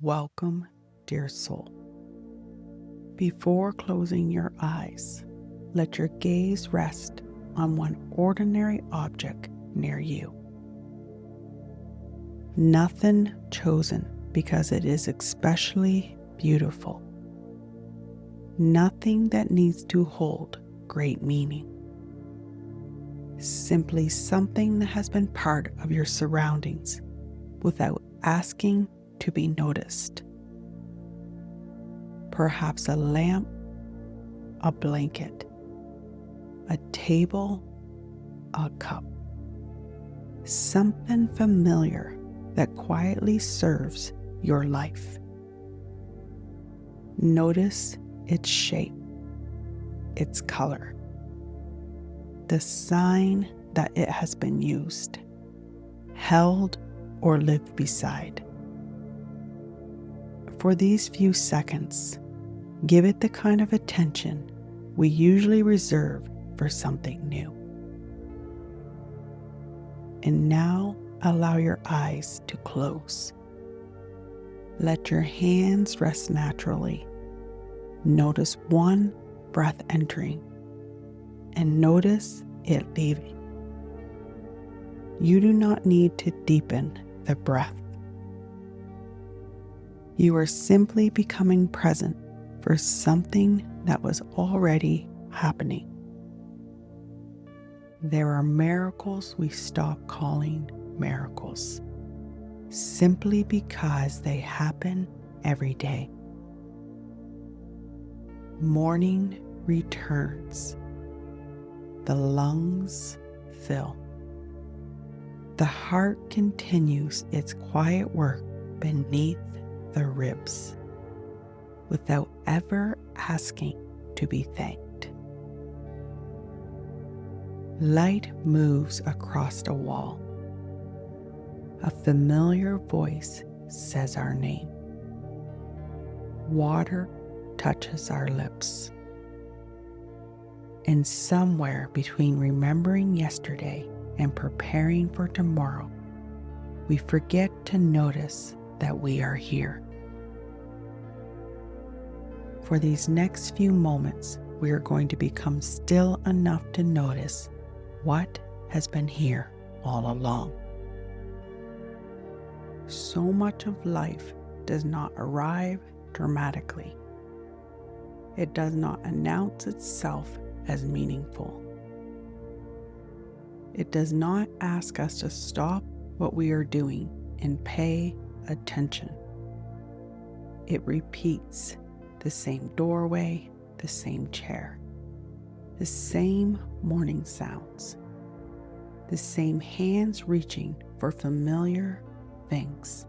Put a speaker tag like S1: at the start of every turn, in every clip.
S1: Welcome, dear soul. Before closing your eyes, let your gaze rest on one ordinary object near you. Nothing chosen because it is especially beautiful. Nothing that needs to hold great meaning. Simply something that has been part of your surroundings without asking to be noticed. Perhaps a lamp, a blanket, a table, a cup. Something familiar that quietly serves your life. Notice its shape, its color, the sign that it has been used, held, or lived beside. For these few seconds, give it the kind of attention we usually reserve for something new. And now allow your eyes to close. Let your hands rest naturally. Notice one breath entering and notice it leaving. You do not need to deepen the breath. You are simply becoming present for something that was already happening. There are miracles we stop calling miracles, simply because they happen every day. Morning returns. The lungs fill. The heart continues its quiet work beneath the ribs, without ever asking to be thanked. Light moves across a wall. A familiar voice says our name. Water touches our lips. And somewhere between remembering yesterday and preparing for tomorrow, we forget to notice that we are here. For these next few moments, we are going to become still enough to notice what has been here all along. So much of life does not arrive dramatically. It does not announce itself as meaningful. It does not ask us to stop what we are doing and pay attention. It repeats the same doorway, the same chair, the same morning sounds, the same hands reaching for familiar things.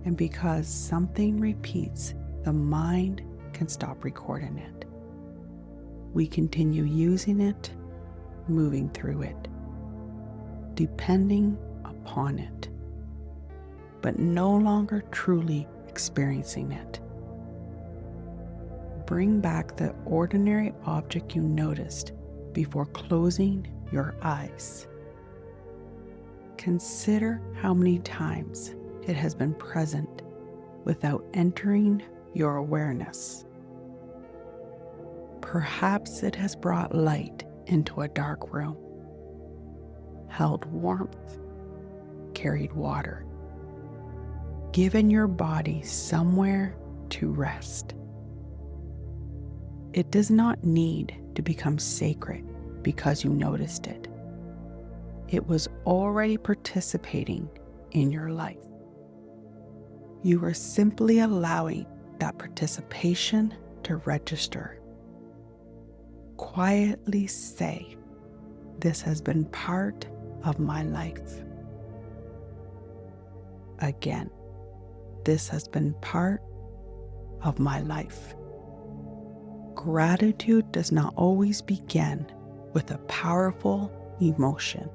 S1: And because something repeats, the mind can stop recording it. We continue using it, moving through it, depending upon it, but no longer truly experiencing it. Bring back the ordinary object you noticed before closing your eyes. Consider how many times it has been present without entering your awareness. Perhaps it has brought light into a dark room, held warmth, carried water, given your body somewhere to rest. It does not need to become sacred because you noticed it. It was already participating in your life. You are simply allowing that participation to register. Quietly say, "This has been part of my life." Again, "This has been part of my life." Gratitude does not always begin with a powerful emotion.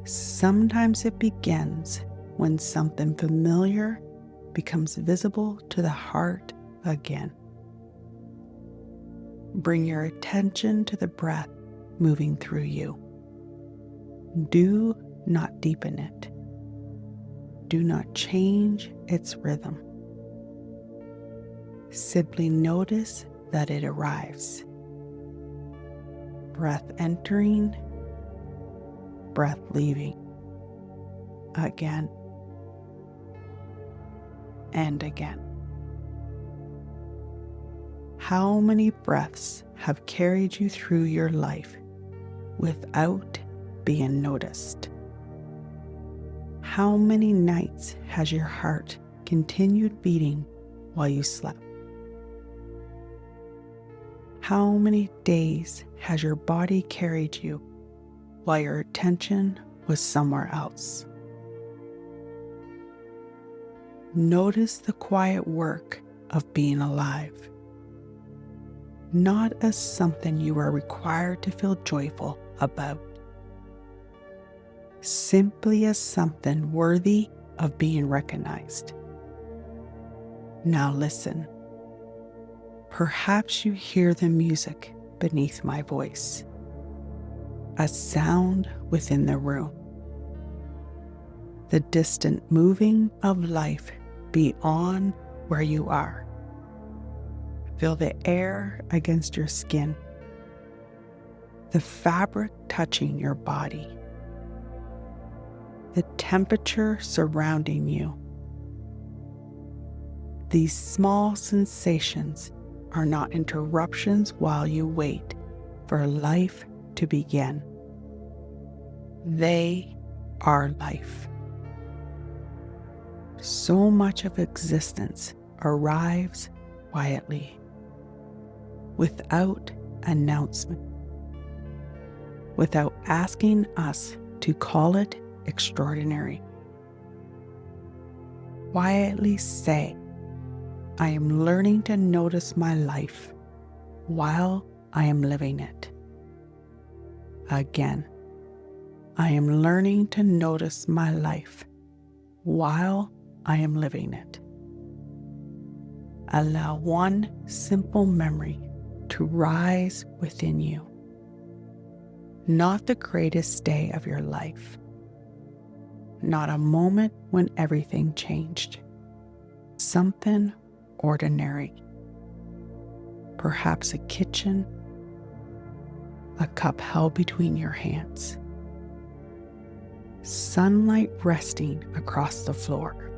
S1: Sometimes it begins when something familiar becomes visible to the heart again. Bring your attention to the breath moving through you. Do not deepen it. do not change its rhythm. Simply notice that it arrives. Breath entering, breath leaving. Again and again. How many breaths have carried you through your life without being noticed? How many nights has your heart continued beating while you slept? How many days has your body carried you while your attention was somewhere else? Notice the quiet work of being alive, not as something you are required to feel joyful about, simply as something worthy of being recognized. Now listen. Perhaps you hear the music beneath my voice, a sound within the room, the distant moving of life beyond where you are. Feel the air against your skin, the fabric touching your body, the temperature surrounding you. These small sensations are not interruptions while you wait for life to begin. They are life. So much of existence arrives quietly, without announcement, without asking us to call it extraordinary. Quietly say, I am learning to notice my life while I am living it. Again, I am learning to notice my life while I am living it. Allow one simple memory to rise within you. Not the greatest day of your life. Not a moment when everything changed. Something ordinary. Perhaps a kitchen, a cup held between your hands, sunlight resting across the floor,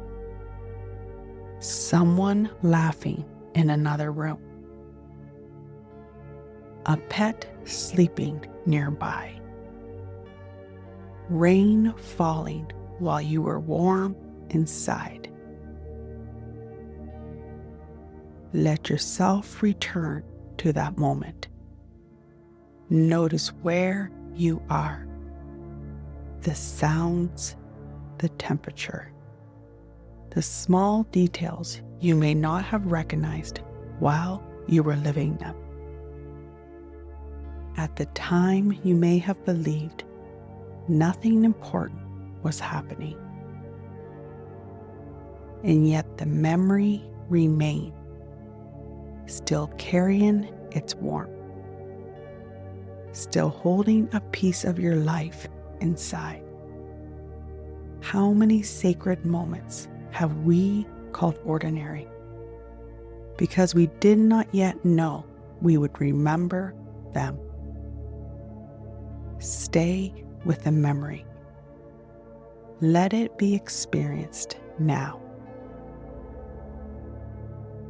S1: someone laughing in another room, a pet sleeping nearby, rain falling while you were warm inside. Let yourself return to that moment. Notice where you are, the sounds, the temperature, the small details you may not have recognized while you were living them. At the time, you may have believed nothing important was happening, and yet the memory remained, still carrying its warmth, still holding a piece of your life inside. How many sacred moments have we called ordinary because we did not yet know we would remember them? Stay with the memory. Let it be experienced now.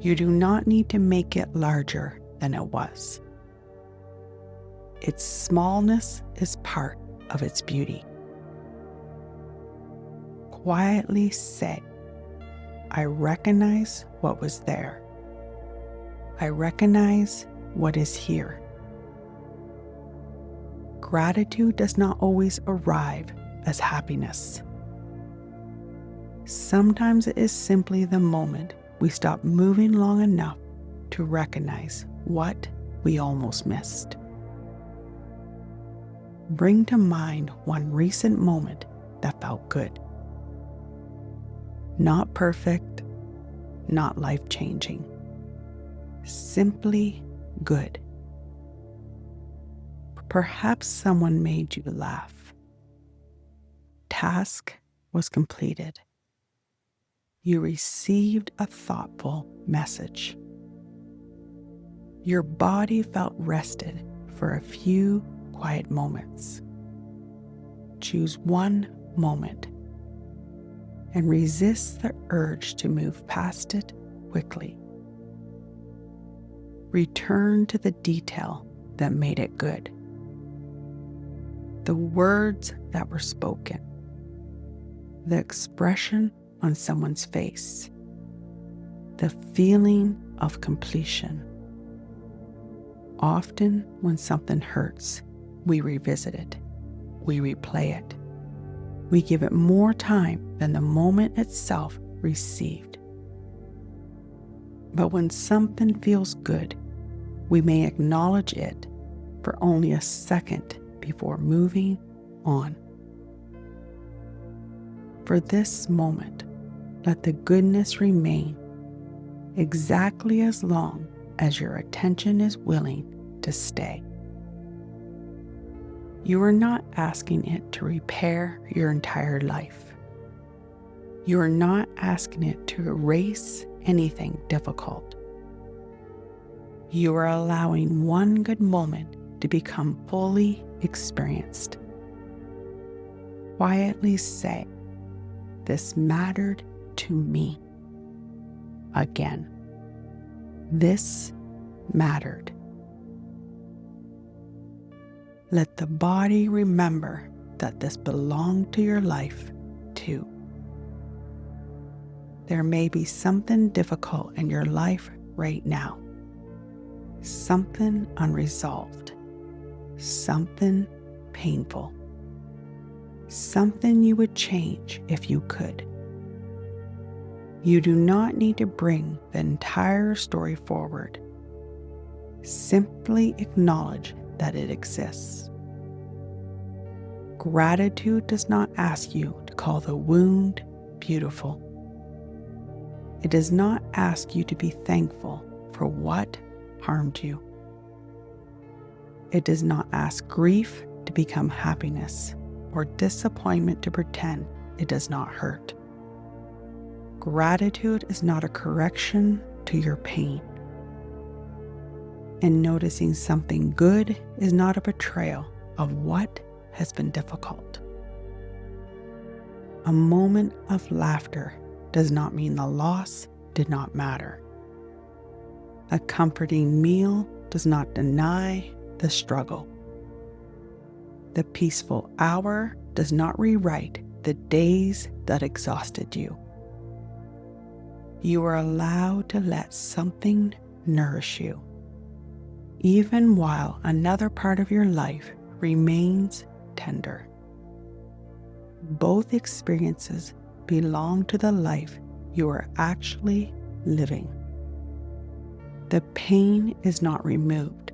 S1: You do not need to make it larger than it was. Its smallness is part of its beauty. Quietly say, I recognize what was there. I recognize what is here. Gratitude does not always arrive as happiness. Sometimes it is simply the moment we stop moving long enough to recognize what we almost missed. Bring to mind one recent moment that felt good. Not perfect, not life-changing. Simply good. Perhaps someone made you laugh. Task was completed. you received a thoughtful message. Your body felt rested for a few quiet moments. Choose one moment and resist the urge to move past it quickly. Return to the detail that made it good. The words that were spoken, the expression on someone's face, the feeling of completion. Often, when something hurts, we revisit it, we replay it, we give it more time than the moment itself received. But when something feels good, we may acknowledge it for only a second before moving on. For this moment, let the goodness remain exactly as long as your attention is willing to stay. You are not asking it to repair your entire life. You are not asking it to erase anything difficult. You are allowing one good moment to become fully experienced. Quietly say, "This mattered to me." Again, this mattered. Let the body remember that this belonged to your life too. There may be something difficult in your life right now. Something unresolved. Something painful. Something you would change if you could. You do not need to bring the entire story forward. Simply acknowledge that it exists. Gratitude does not ask you to call the wound beautiful. It does not ask you to be thankful for what harmed you. It does not ask grief to become happiness or disappointment to pretend it does not hurt. Gratitude is not a correction to your pain. And noticing something good is not a betrayal of what has been difficult. A moment of laughter does not mean the loss did not matter. A comforting meal does not deny the struggle. The peaceful hour does not rewrite the days that exhausted you. You are allowed to let something nourish you, even while another part of your life remains tender. Both experiences belong to the life you are actually living. The pain is not removed.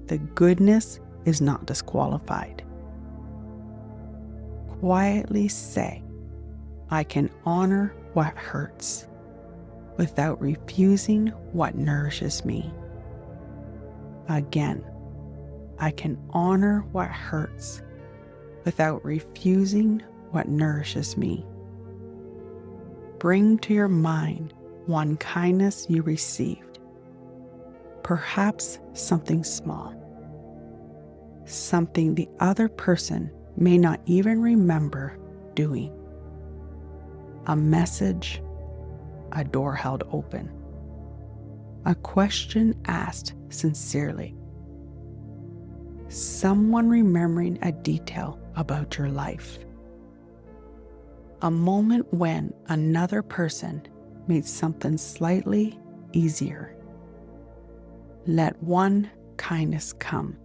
S1: The goodness is not disqualified. Quietly say, "I can honor what hurts," without refusing what nourishes me. Again, I can honor what hurts without refusing what nourishes me. Bring to your mind one kindness you received, perhaps something small, something the other person may not even remember doing. A message, a door held open, a question asked sincerely, someone remembering a detail about your life, a moment when another person made something slightly easier. Let one kindness come.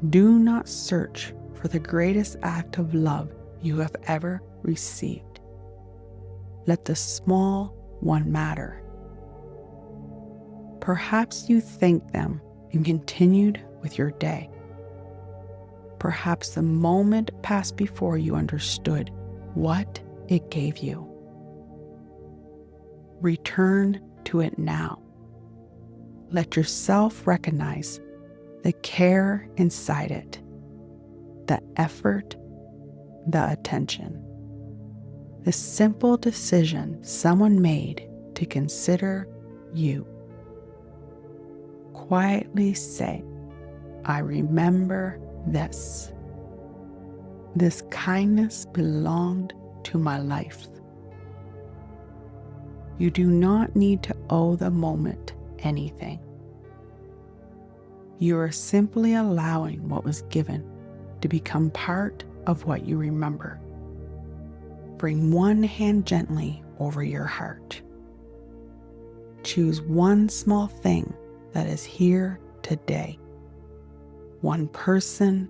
S1: Do not search for the greatest act of love you have ever received. Let the small one matter. Perhaps you thanked them and continued with your day. Perhaps the moment passed before you understood what it gave you. Return to it now. Let yourself recognize the care inside it, the effort, the attention. The simple decision someone made to consider you. Quietly say, I remember this. This kindness belonged to my life. You do not need to owe the moment anything. You are simply allowing what was given to become part of what you remember. Bring one hand gently over your heart. Choose one small thing that is here today. One person,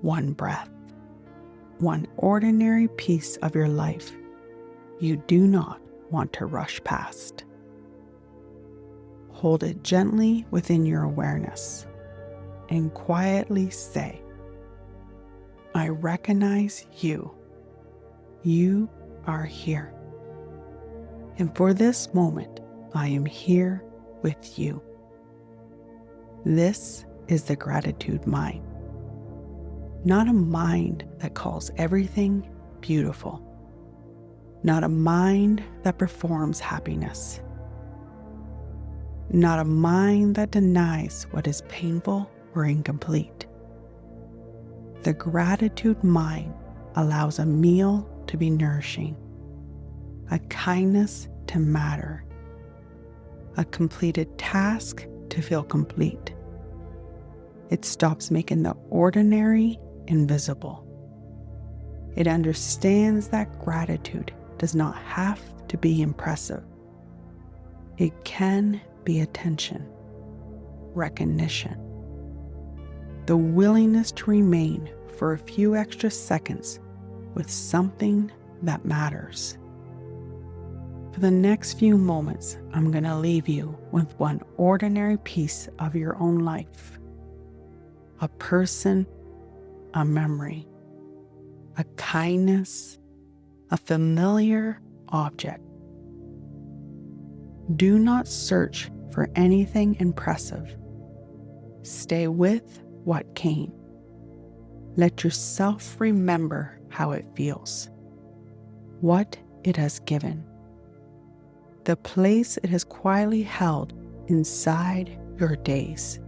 S1: one breath, one ordinary piece of your life you do not want to rush past. Hold it gently within your awareness and quietly say, I recognize you. You are here. And for this moment, I am here with you. This is the gratitude mind. Not a mind that calls everything beautiful. Not a mind that performs happiness. Not a mind that denies what is painful or incomplete. The gratitude mind allows a meal to be nourishing, a kindness to matter, a completed task to feel complete. It stops making the ordinary invisible. It understands that gratitude does not have to be impressive. It can be attention, recognition, the willingness to remain for a few extra seconds with something that matters. For the next few moments, I'm going to leave you with one ordinary piece of your own life. A person, a memory, a kindness, a familiar object. Do not search for anything impressive. Stay with what came. Let yourself remember how it feels, what it has given, the place it has quietly held inside your days.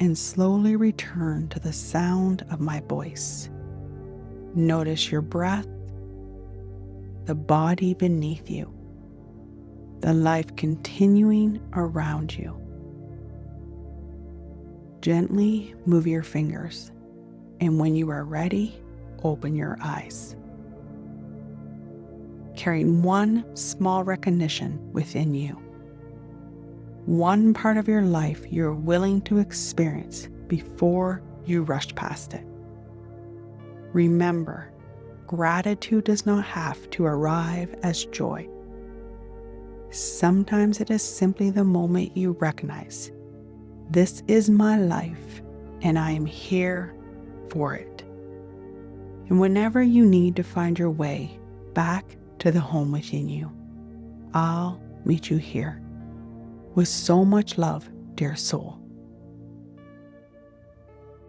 S1: and slowly return to the sound of my voice. Notice your breath, the body beneath you, the life continuing around you. Gently move your fingers, and when you are ready, open your eyes. Carrying one small recognition within you. One part of your life you're willing to experience before you rush past it. Remember, gratitude does not have to arrive as joy. Sometimes it is simply the moment you recognize, this is my life and I am here for it. And whenever you need to find your way back to the home within you, I'll meet you here. With so much love, dear soul.